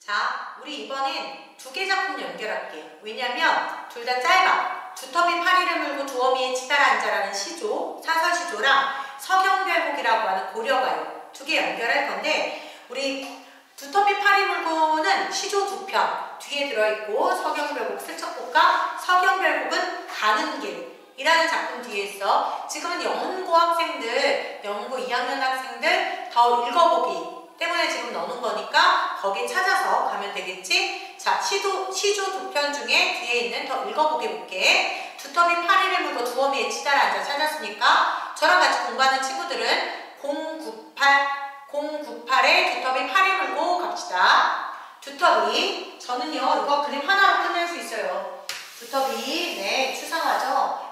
자, 우리 이번엔 두 개 작품 연결할게요. 왜냐면 둘 다 짧아. 두터비 파리를 물고 두어미에 치달아 앉아라는 시조, 사설시조랑 서경별곡이라고 하는 고려가요. 두 개 연결할 건데 우리 두터비 파리 물고는 시조 두 편 뒤에 들어있고 서경별곡 슬쩍 볼까? 서경별곡은 가는 길이라는 작품 뒤에 있어. 지금은 영문고 학생들, 영문고 2학년 학생들 더 읽어보기 때문에 지금 넣는 거니까 거기 찾아서 가면 되겠지? 자, 시조 두 편 중에 뒤에 있는 더 읽어보기 볼게. 두터비 파리를 물고 두어미에 치달아 앉아 찾았으니까 저랑 같이 공부하는 친구들은 098에 두터비 파리 물고 갑시다. 두터비, 저는요 이거 그림 하나로 끝낼 수 있어요. 두터비, 네, 추상화죠.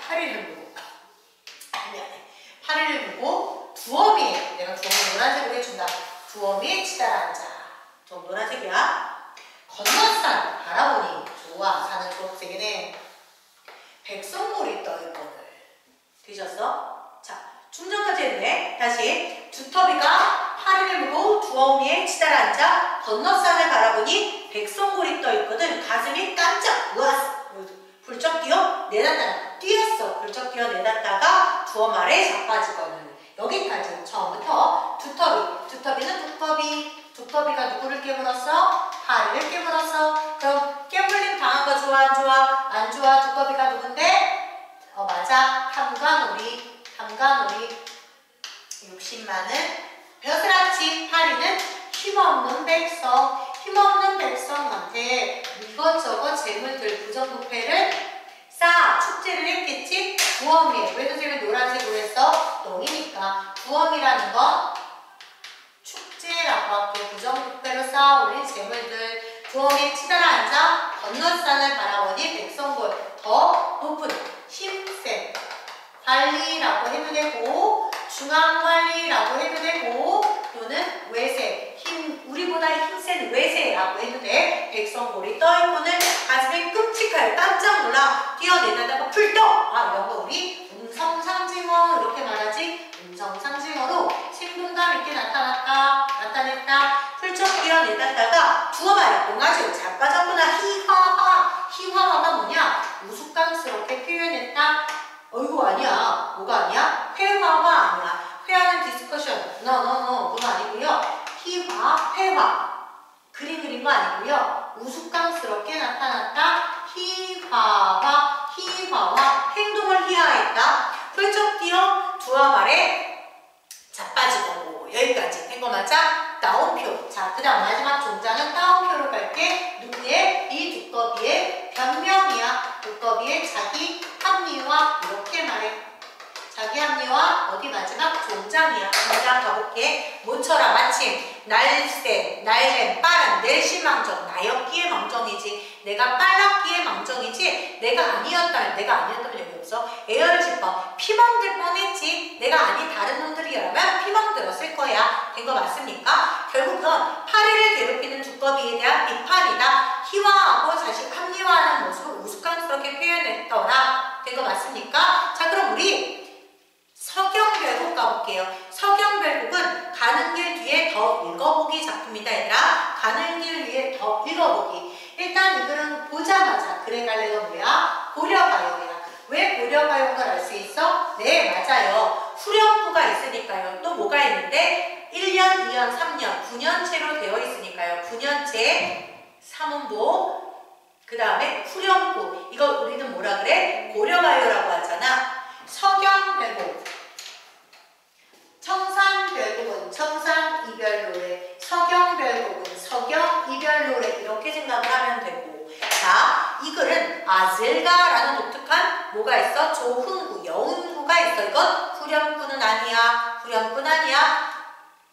파리를 물고 파리를 물고 두어미에, 내가 두어미 노란색으로 해준다. 두어미에 치달아 앉아. 좀 노란색이야. 건너산 바라보니 좋아. 산은 초록색이네. 백성물이 떠있거늘. 되셨어? 자, 중전까지 했네. 다시. 두터비가 파리를 물고 두어미에 치달아 앉아 건너산을 바라보니 백성물이 떠있거든. 가슴이 깜짝 우왔어. 훌쩍 뛰어 내닫다가 뛰었어. 훌쩍 뛰어 내닫다가 두어말에 자빠지거늘. 여기까지 처음부터 두터비는 두꺼비가 누구를 깨물었어? 파리를 깨물었어. 그럼 깨물림 당한 거 좋아 안 좋아? 안 좋아. 두꺼비가 누군데? 맞아. 탐관오리. 욕심 많은 벼슬아치. 파리는 힘없는 백성한테 이것저것 재물들 부정부패를 축제를 했겠지? 두어미. 왜 선생님이 노란색으로 했어? 똥이니까. 두어미라는 건 축제라고 할게. 부정부패로 쌓아올린 재물들. 두어미에 치달아 앉아 건너산을 바라보니 백성골. 더 높은 힘센 관리라고 해도 되고 중앙관리라고 해도 되고 또는 외세. 우리보다 힘센 외세라고 해도 돼. 백성골이 떠있고는 가슴이 끔찍하게 깜짝 놀라 뛰어내다가 풀떡. 이런 거 우리 음성상징어 이렇게 말하지. 음성상징어로 생동감 있게 나타냈다. 훌쩍 뛰어내다가 두어말이 공아지로 자빠졌구나. 희화화가 뭐냐? 우스꽝스럽게 표현했다. 이거 아니야. 뭐가 아니야? 회화가 아니야. 회화는 디스커션. 그건 아니고요. 회화. 그림 그린 거 아니고요. 우스꽝스럽게 나타났다. 희화화. 행동을 희화했다. 훌쩍 뛰어 두어말에 자빠지고. 여기까지 된 거 맞아? 따옴표. 자, 그 다음 마지막 종자는 따옴표로 갈게. 누구의? 이 두꺼비의 변명이야. 두꺼비의 자기 합리화. 이렇게 말해. 자기 합리화 어디 마지막 종장이야. 종장 가볼게. 모처럼 마침 날쌘, 날렘, 빠른, 낼시망정. 나였기에 망정이지. 내가 빨랐기에 망정이지. 내가 아니었다면 여기 없어. 에어집법. 피멍들 뻔했지. 내가 아닌 다른 놈들이라면 피멍들었을 거야. 된 거 맞습니까? 결국은 파리를 괴롭히는 두꺼비에 대한 비판이다. 희화하고 자식 합리화하는 모습을 우스꽝스럽게 표현했더라. 된 거 맞습니까? 자, 그럼 우리 서경별곡 가볼게요. 서경별곡은 가는 길 뒤에 더 읽어보기 작품이다. 얘들아, 가는 길 위에 더 읽어보기. 일단 이 글은 보자마자 그래 갈래가 뭐야? 고려가요야. 왜 고려가요인 걸 알 수 있어? 네, 맞아요. 후렴구가 있으니까요. 또 뭐가 있는데 1년, 2년, 3년, 9년째로 되어 있으니까요. 9년째 삼음보, 그 다음에 후렴구. 이거 우리는 뭐라 그래? 고려가요라고 하잖아. 서경별곡. 청산별곡은 청산이별노래, 서경별곡은 서경이별노래. 이렇게 생각을 하면 되고. 자, 이 글은 아즐가라는 독특한 뭐가 있어? 조흥구, 여운구가 있어. 이건 후렴구는 아니야.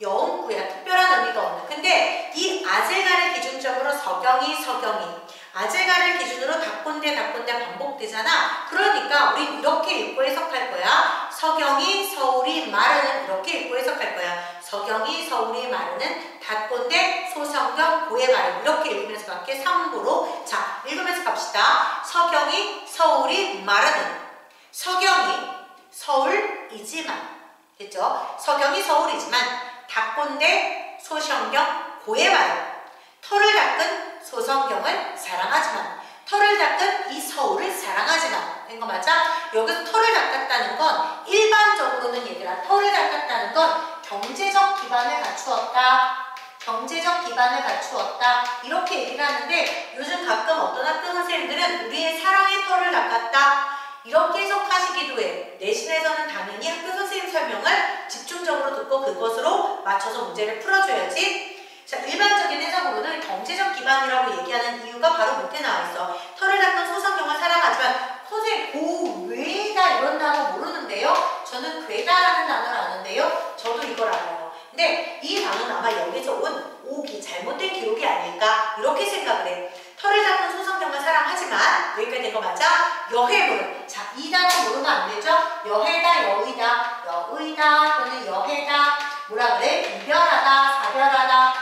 여운구야. 특별한 의미가 없는. 근데 이 아즐가를 기준적으로 서경이 아즐가를 기준으로 닭곤대 반복되잖아. 그러니까 우리 이렇게 읽고 해석할 거야. 서경이 서울이 마르는. 이렇게 읽고 해석할 거야. 서경이 서울이 마르는 닭곤대 소성경 고해 마르. 이렇게 읽으면서 갈게. 3부로. 자, 읽으면서 갑시다. 서경이 서울이 마르는. 서경이 서울이지만. 됐죠? 서경이 서울이지만 닭곤대 소성경 고해 마르. 여기서 털을 닦았다는 건 일반적으로는 얘들아 털을 닦았다는 건 경제적 기반을 갖추었다. 경제적 기반을 갖추었다. 이렇게 얘기를 하는데 요즘 가끔 어떤 학교 선생님들은 우리의 사랑의 털을 닦았다. 이렇게 해석하시기도 해. 내신에서는 당연히 학교 선생님 설명을 집중적으로 듣고 그것으로 맞춰서 문제를 풀어줘야지. 자, 일반적인 해석으로는 경제적 기반이라고 얘기하는 이유가 바로 밑에 나와 있어. 털을 닦은 소성경을 사랑하지만 선생님 고외다 이런 단어 모르는데요. 저는 괴다라는 단어를 아는데요. 저도 이걸 알아요. 근데 이 단어는 아마 여기서 온 오기, 잘못된 기록이 아닐까 이렇게 생각을 해. 털을 닦은 소성경을 사랑하지만 여기까지 된 거 맞아? 여해물. 자, 이 단어 모르면 안 되죠? 여해다, 여의다, 여의다 또는 여해다. 뭐라 그래? 이별하다, 사별하다.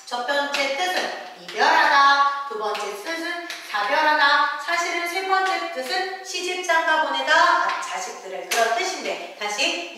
첫 번째 뜻은 이별하다, 두 번째 뜻은 사별하다. 사실은 세 번째 뜻은 시집장가 보내다 자식들을 그런 뜻인데 다시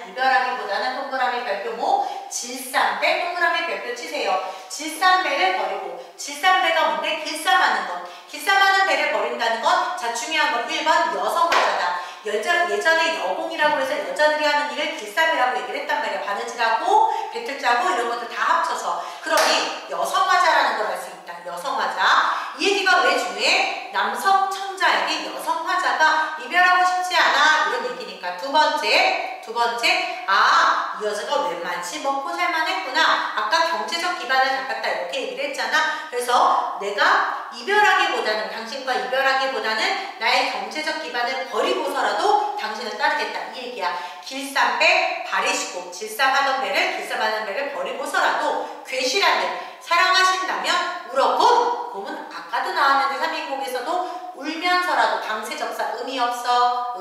이별하기보다는 동그라미 별표모 질산배 동그라미 별표 치세요. 질산배를 버리고 질산배가 뭔데? 길쌈하는 것. 길쌈하는 배를 버린다는 건 자 중요한 건 1번 여성화자다. 예전에 여공이라고 해서 여자들이 하는 일을 길쌈이라고 얘기를 했단 말이야. 바느질하고 배틀자고 이런 것들 다 합쳐서. 그러니 여성화자라는 걸 알 수 있다. 여성화자. 이 얘기가 왜 중요해? 남성 청자에게 여성화자가 이별하고 싶지 않아 이런 얘기니까. 두 번째 이 여자가 웬만치 먹고 살만했구나. 아까 경제적 기반을 닦았다 이렇게 얘기를 했잖아. 그래서 내가 이별하기보다는 당신과 이별하기보다는 나의 경제적 기반을 버리고서라도 당신을 따르겠다 이 얘기야. 길쌈배 바리시고 질쌈하는 배를 버리고서라도 괴실하는 사랑하신다면 울어봄. 봄은 아까도 나왔는데 3인곡에서도 울면서라도 강세접사 의미 없어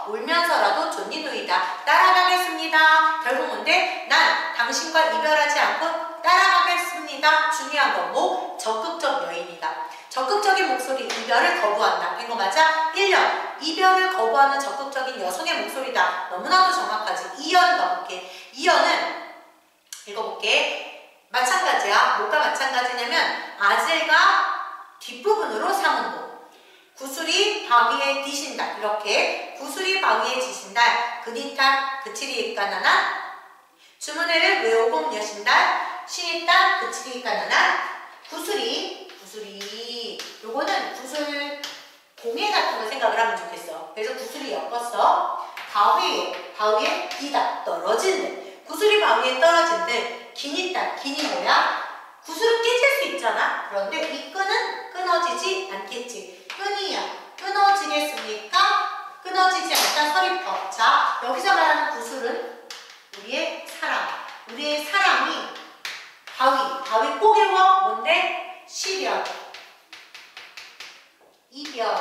울면서라도 존니누이다 따라가겠습니다. 결국 뭔데? 난 당신과 이별하지 않고 따라가겠습니다. 중요한 건 뭐? 적극적 여인이다. 적극적인 목소리 이별을 거부한다. 된 거 맞아? 1년 이별을 거부하는 적극적인 여성의 목소리다. 너무나도 정확하지. 2연 가볼게. 2연은 읽어볼게. 마찬가지야. 뭐가 마찬가지냐면 아질과 뒷부분으로 삼은도. 구슬이 바위에 뒤신다. 이렇게 구슬이 바위에 뒤신다. 그니탄 그치리 까나나 주문회를 외오공 여신다. 신이딴 그치리 까나나 구슬이 요거는 구슬 공예 같은 거 생각을 하면 좋겠어. 그래서 구슬이 엮었어. 바위에 뒤다. 떨어지는 구슬이 바위에 떨어진들 기니딴 기니 뭐야? 구슬은 깨질 수 있잖아. 그런데 이 끈은 끊어지지 않겠지. 끈이야. 끊어지겠습니까? 끊어지지 않다. 서리퍼. 자, 여기서 말하는 구슬은 우리의 사랑. 우리의 사랑이 바위 꼬개워 뭔데? 시련, 이별,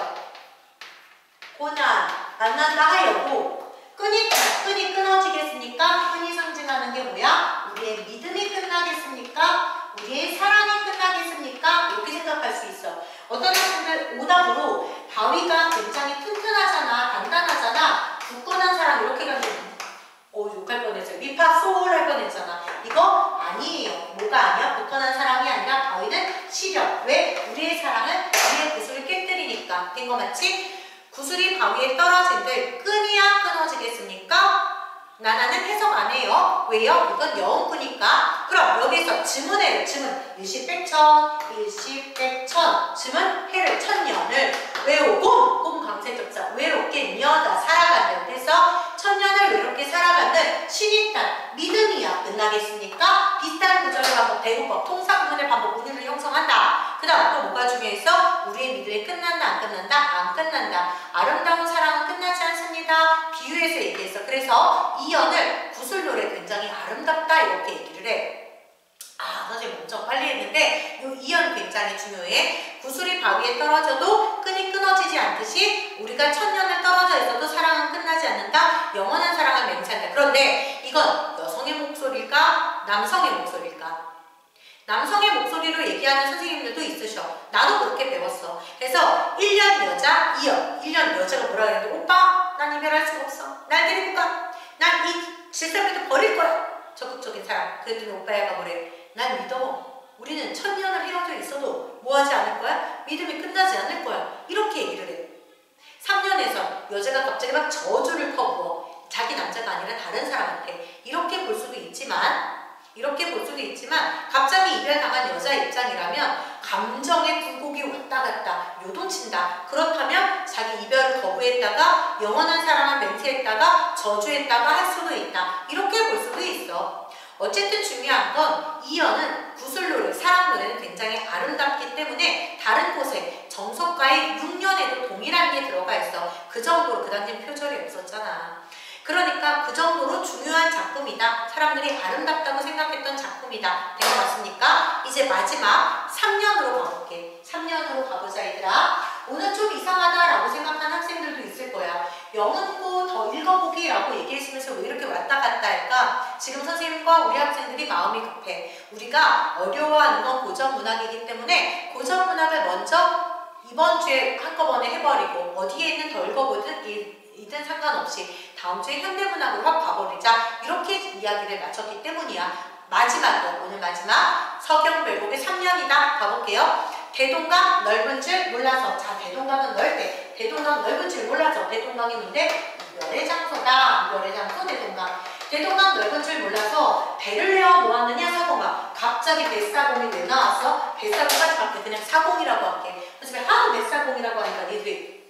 고난, 만난다 하여고 끈이 끊어지겠습니까? 끈이 상징하는 게 뭐야? 우리의 믿음이 끝나겠습니까? 우리의 사랑이 끝나겠습니까? 이렇게 생각할 수 있어. 어떤 학생들 오답으로 바위가 굉장히 튼튼하잖아, 단단하잖아, 굳건한 사람 이렇게 가지고 욕할 뻔했어요. 미파 소울 할 뻔했잖아. 이거 아니에요. 뭐가 아니야? 굳건한 사랑이 아니라 바위는 시련. 왜? 우리의 사랑은 우리의 구슬을 깨뜨리니까. 된 거 맞지? 구슬이 바위에 떨어진들 끈이야 끊어지겠습니까? 나는 해석 안 해요. 왜요? 이건 여운구니까. 그럼 여기서 즈문해요. 즈문. 일시백천. 즈문 해를 천년을 외우고 꿈 강세접사 외롭게 녀다 살아가는. 그래서 천년을 외롭게 살아가는 신이딴 믿음이야 끝나겠습니까? 비슷한 구절의 반복, 대구법, 통사구문의 반복, 문유를 형성한다. 그 다음 또 뭐가 중요해서 우리의 믿음이 끝난다 안 끝난다? 안 끝난다. 아름다운 사랑은 끝나지 않습니다. 비유해서 얘기했어. 그래서 이 연을 구슬노래 굉장히 아름답다 이렇게 얘기를 해. 선생님 엄청 빨리 했는데 이 연 굉장히 중요해. 구슬이 바위에 떨어져도 끈이 끊어지지 않듯이 우리가 천년을 떨어져 있어도 사랑은 끝나지 않는다. 영원한 사랑을 맹세한다. 그런데 이건 여성의 목소리일까? 남성의 목소리일까? 남성의 목소리로 얘기하는 선생님들도 있으셔. 나도 그렇게 배웠어. 그래서 1년 여자, 2연. 1년 여자가 뭐라 그랬는데 오빠 난 이별할 수가 없어. 날 데리고 가. 난 이 질서비도 버릴 거야. 적극적인 사람. 그랬더니 오빠야가 뭐래. 난 믿어. 우리는 천년을 헤어져 있어도 뭐 하지 않을 거야? 믿음이 끝나지 않을 거야. 이렇게 얘기를 해. 3년 여자가 갑자기 막 저주를 퍼부어. 자기 남자가 아니라 다른 사람한테. 이렇게 볼 수도 있지만 갑자기 이별당한 여자 입장이라면 감정의 굴곡이 왔다 갔다 요동친다. 그렇다면 자기 이별을 거부했다가 영원한 사랑을 맹세했다가 저주했다가 할 수도 있다. 이렇게 볼 수도 있어. 어쨌든 중요한 건 이 연은 구슬노래, 사랑 노래는 굉장히 아름답기 때문에 다른 곳에 정석가의 6년에도 동일한 게 들어가 있어. 그 정도로 그 당시엔 표절이 없었잖아. 그러니까 그 정도로 중요한 작품이다. 사람들이 아름답다고 생각했던 작품이다. 된 것 같습니까? 이제 마지막 3년으로 가볼게. 3년으로 가보자 얘들아. 오늘 좀 이상하다라고 생각한 학생들도 있을 거야. 영은고 더 읽어보기라고 얘기했으면서 왜 이렇게 왔다 갔다 할까? 지금 선생님과 우리 학생들이 마음이 급해. 우리가 어려워하는 건 고전문학이기 때문에 고전문학을 먼저 이번 주에 한꺼번에 해버리고 어디에 있는 더 읽어보든 이든 상관없이 다음 주에 현대문학으로 확 가버리자. 이렇게 이야기를 마쳤기 때문이야. 마지막으로 오늘 마지막 서경별곡의 3년이다. 가볼게요. 대동강 넓은 줄 몰라서. 자, 대동강은 넓대. 대동강 넓은 줄 몰라서. 대동강이 뭔데? 이별의 장소다. 이별의 장소 대동강. 대동강 넓은 줄 몰라서 배를 내어 놓았느냐 사공아. 갑자기 뱃사공이 왜 나왔어? 뱃사공까지 갈게. 그냥 사공이라고 할게. 그래서 하도 뱃사공이라고 하니까 니들이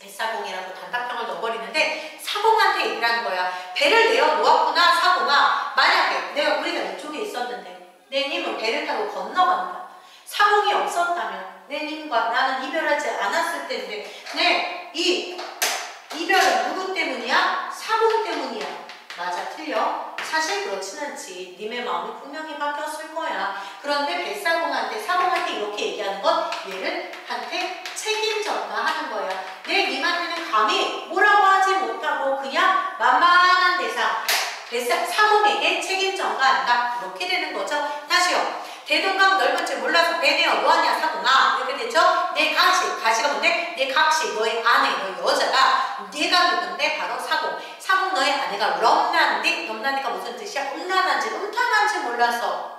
뱃사공이라고 단답형을 넣어버리는데 사공한테 얘기를 하는 거야. 배를 내어 놓았구나 사공아. 만약에 우리가 이쪽에 있었는데 내 님은 배를 타고 건너간다. 사공이 없었다면 내 님과 나는 이별하지 않았을 텐데 이 이별은 누구 때문이야? 사공 때문이야. 맞아 틀려? 사실 그렇진 않지. 님의 마음이 분명히 바뀌었을 거야. 그런데 뱃사공한테 사공한테 이렇게 얘기하는 건 얘를 한테 책임졌다 하는 거야. 내 님한테는 감히 뭐라고 하지 못하고 그냥 만만한 대상 사공에게 책임전가한다. 이렇게 되는 거죠. 다시요. 대동강 넓은 줄 몰라서 배 내어 놓았냐 사공아. 이렇게 되죠. 내 가시가 뭔데? 내 각시 너의 아내 너의 여자가 네가 누군데? 바로 사공. 사공 너의 아내가 럼난디가 무슨 뜻이야? 음란한지 음탕한지 몰라서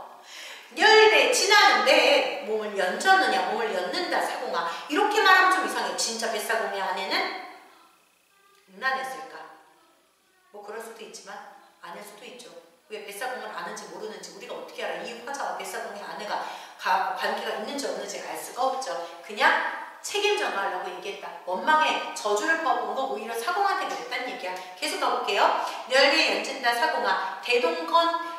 열배 지나는데 몸을 연졌느냐 몸을 연는다 사공아. 이렇게 말하면 좀 이상해. 진짜 뱃사공의 아내는 음란했을까? 뭐 그럴 수도 있지만 아닐 수도 있죠. 왜 뱃사공을 아는지 모르는지 우리가 어떻게 알아? 이 화자와 뱃사공의 아내가 관계가 있는지 없는지 알 수가 없죠. 그냥 책임전가하려고 얘기했다. 원망에 저주를 퍼부은 거 오히려 사공한테 그랬다는 얘기야. 계속 가볼게요. 널리 연진다 사공아. 대동강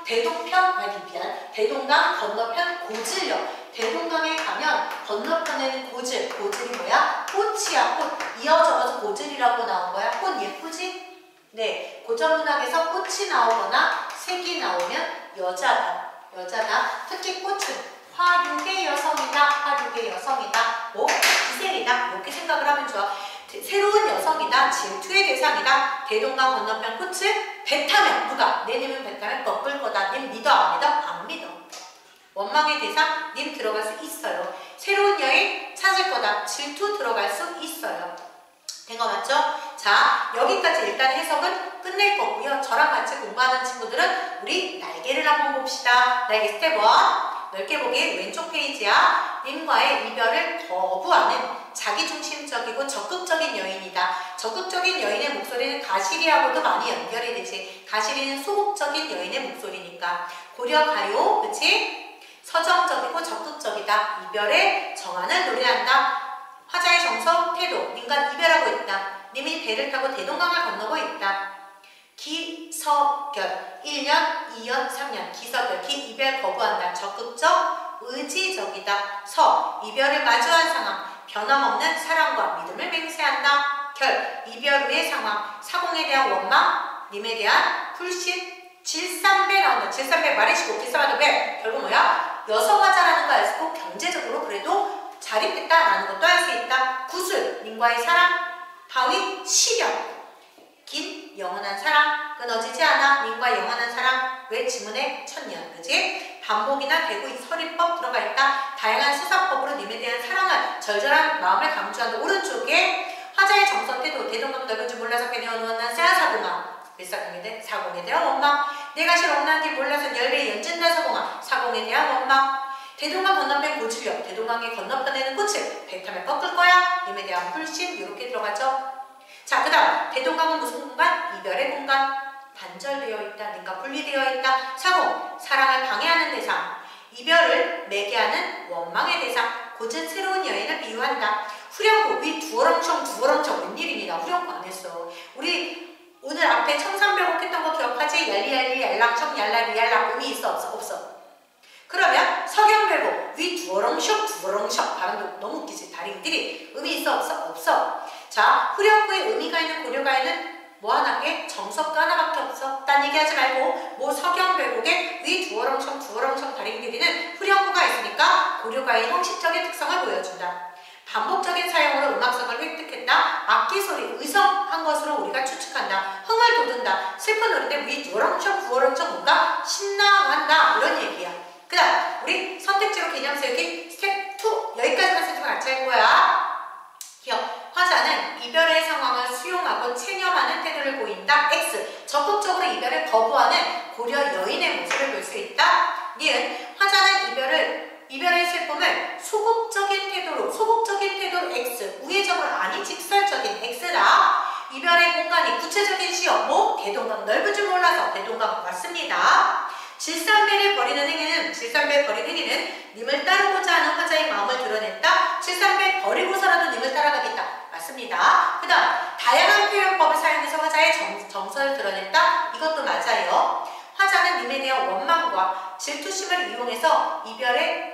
건너편 고질역. 대동강에 가면 건너편에는 고질이 뭐야? 꽃이야. 꽃. 이어져서 고질이라고 나온 거야. 꽃 예쁘지? 네, 고전문학에서 꽃이 나오거나 색이 나오면 여자다. 특히 꽃은 화류의 여성이다. 뭐 기생이다. 이렇게 생각을 하면 좋아. 새로운 여성이다. 질투의 대상이다. 대동강 건너편 꽃을 배 타면 누가? 내 님은 배 타면 꺾을 거다. 님 믿어 안 믿어? 안 믿어. 원망의 대상 님 들어갈 수 있어요. 새로운 여인 찾을 거다. 질투 들어갈 수 있어요. 된 거 맞죠? 자, 여기까지 일단 해석은 끝낼 거고요. 저랑 같이 공부하는 친구들은 우리 날개를 한번 봅시다. 날개 스텝 1. 넓게 보기 왼쪽 페이지야. 님과의 이별을 거부하는 자기중심적이고 적극적인 여인이다. 적극적인 여인의 목소리는 가시리하고도 많이 연결이 되지. 가시리는 소극적인 여인의 목소리니까. 고려가요, 그치? 서정적이고 적극적이다. 이별에 정한을 노래한다. 화자의 정서, 태도, 님과 이별하고 있다. 님이 배를 타고 대동강을 건너고 있다. 기서결, 1년, 2년, 3년. 기서결, 이별 거부한다. 적극적, 의지적이다. 이별을 마주한 상황, 변함없는 사랑과 믿음을 맹세한다. 결, 이별 후의 상황, 사공에 대한 원망, 님에 대한 불신, 질산배 나온다. 질산배 말해주고 기사와도 배. 결국 뭐야? 여성 화자라는 거 알수 있고 경제적으로 그래도 자립했다라는 것도 알 수 있다. 구술, 님과의 사랑. 바위, 시련. 긴, 영원한 사랑. 끊어지지 않아. 님과 영원한 사랑. 왜 지문에 천년. 그지? 반복이나 대구, 서리법 들어가 있다. 다양한 수사법으로 님에 대한 사랑을, 절절한 마음을 강조한다. 오른쪽에 화자의 정서, 태도, 대동강 넓은 줄 몰라서 배내어 놓았나 사공아. 사공에 대한 원망. 내가 싫어온다는 게 몰라서 열배에 연진다 사공아. 사공에 대한 원망. 대동강 건너편 고질력. 대동강의 건너편에는 꽃을 배 타면 꺾을 거야. 님에 대한 불신. 이렇게 들어가죠. 자, 그 다음 대동강은 무슨 공간? 이별의 공간. 단절되어 있다, 그러니까 분리되어 있다. 사고, 사랑을 방해하는 대상. 이별을 매개하는 원망의 대상. 곧은 새로운 여인을 비유한다. 후렴구 위 두어렁청 웬일입니다. 후렴구 안 했어. 우리 오늘 앞에 1300억 했던 거 기억하지? 얄리얄리 얄랑청 얄라리 얄랑 의미 있어 없어? 그러면 석연배고 위 두어렁셔 발음도 너무 웃기지? 다리들이 의미 있어 없어? 자, 후렴구에 의미가 있는 고려가에는 뭐 하나게? 정석가 하나밖에 없어. 딴 얘기하지 말고 뭐 석연배곡에 위 두어렁청 다리들이는 후렴구가 있으니까 고려가의 형식적인 특성을 보여준다. 반복적인 사용으로 음악성을 획득했다. 악기 소리, 의성한 것으로 우리가 추측한다. 흥을 돋운다. 슬픈 노래인데 위 두어렁청 뭔가 신나한다. 이런 얘기야. 그 다음 우리 선택지로 개념 세우기 스텝 2 여기까지만 선택 같이 할 거야. 기억. 화자는 이별의 상황을 수용하고 체념하는 태도를 보인다. X. 적극적으로 이별을 거부하는 고려 여인의 모습을 볼 수 있다. 니은. 화자는 이별의 슬픔을 소극적인 태도로 X. 우회적으로 아니 직설적인 X다. 이별의 공간이 구체적인 시어 뭐? 대동강 넓은 줄 몰라서 대동강 맞습니다. 질산배를 버리는 행위는 님을 따르고자 하는 화자의 마음을 드러냈다. 질산배 버리고서라도 님을 따라가겠다. 맞습니다. 그 다음 다양한 표현법을 사용해서 화자의 정서를 드러냈다. 이것도 맞아요. 화자는 님에 대한 원망과 질투심을 이용해서 이별의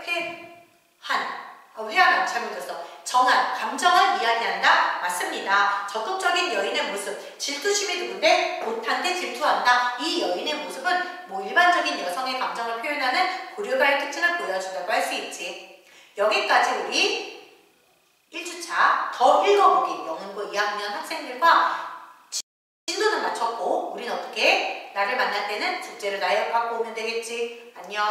정한 감정을 이야기한다. 맞습니다. 적극적인 여인의 모습. 질투심이 누군데? 못한데 질투한다. 이 여인의 모습은 뭐 일반적인 여성의 감정을 표현하는 고려가의 특징을 보여준다고 할 수 있지. 여기까지 우리 1주차 더 읽어보기 영문고 2학년 학생들과 진도는 맞췄고 우린 어떻게? 나를 만날 때는 숙제를 나열하고 오면 되겠지. 안녕.